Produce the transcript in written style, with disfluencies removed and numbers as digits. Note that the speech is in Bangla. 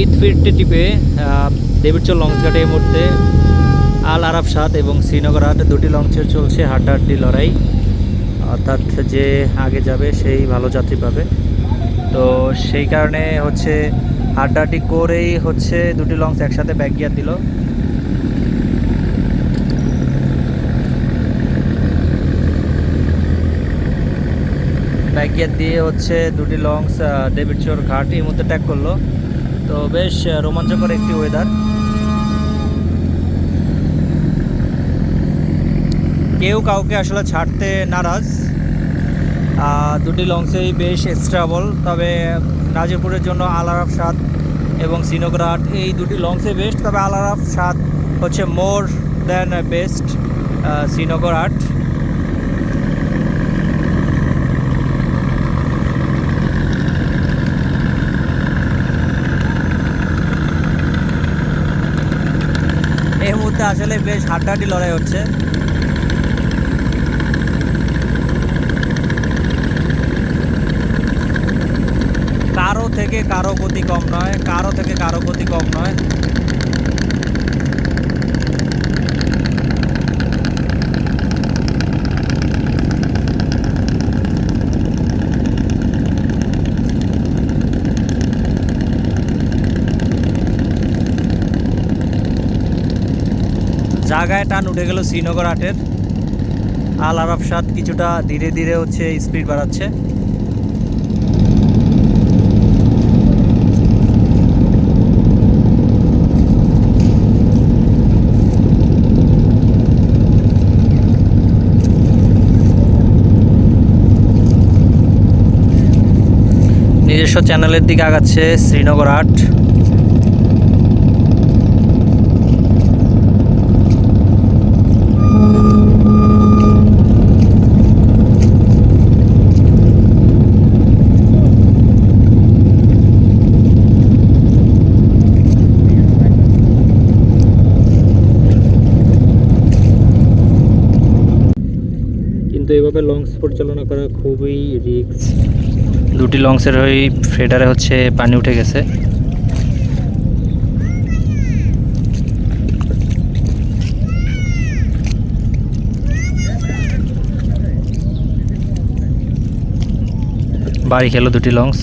ঈদ ফিরতে টিপে দেবীরচর লঞ্চঘাটে এই মুহূর্তে আল আরাফ সাদ এবং শ্রীনগর হাট দুটি লঞ্চে চলছে হাড্ডাহাড্ডি লড়াই। অর্থাৎ যে আগে যাবে সেই ভালো যাত্রী পাবে। তো সেই কারণে হচ্ছে হাড্ডাহাড্ডি করেই হচ্ছে দুটি লঞ্চ একসাথে ব্যাক গিয়ার দিল। ব্যাক গিয়ার দিয়ে হচ্ছে দুটি লঞ্চ দেবীরচর ঘাট এই মুহূর্তে ট্যাগ করলো। তো বেশ রোমাঞ্চকর একটি ওয়েদার। কেউ কাউকে আসলে ছাড়তে নারাজ। দুটি লঞ্চেই বেশ স্ট্রাবল, তবে নাজিরপুরের জন্য আল আরাফ সাদ এবং শ্রীনগর হাট এই দুটি লঞ্চে বেস্ট, তবে আল আরাফ সাদ হচ্ছে মোর দ্যান বেস্ট শ্রীনগর হাট। এই মুহূর্তে আসলে বেশ হাড্ডাহাড্ডি লড়াই হচ্ছে। কারো থেকে কারো গতি কম নয়, কারো থেকে কারো গতি কম নয়। জায়গায় টান উঠে গেল শ্রীনগর হাটের। আল আরাফ সাদ কিছুটা ধীরে ধীরে হচ্ছে স্পিড বাড়াচ্ছে। নিজস্ব চ্যানেলের দিকে আগাচ্ছে শ্রীনগর হাট। কিন্তু এভাবে লঞ্চ পরিচালনা করা খুবই রিস্ক। দুটি লঞ্চের ওই ফেডারে হচ্ছে পানি উঠে গেছে। বাড়ি খেলো দুটি লঞ্চ।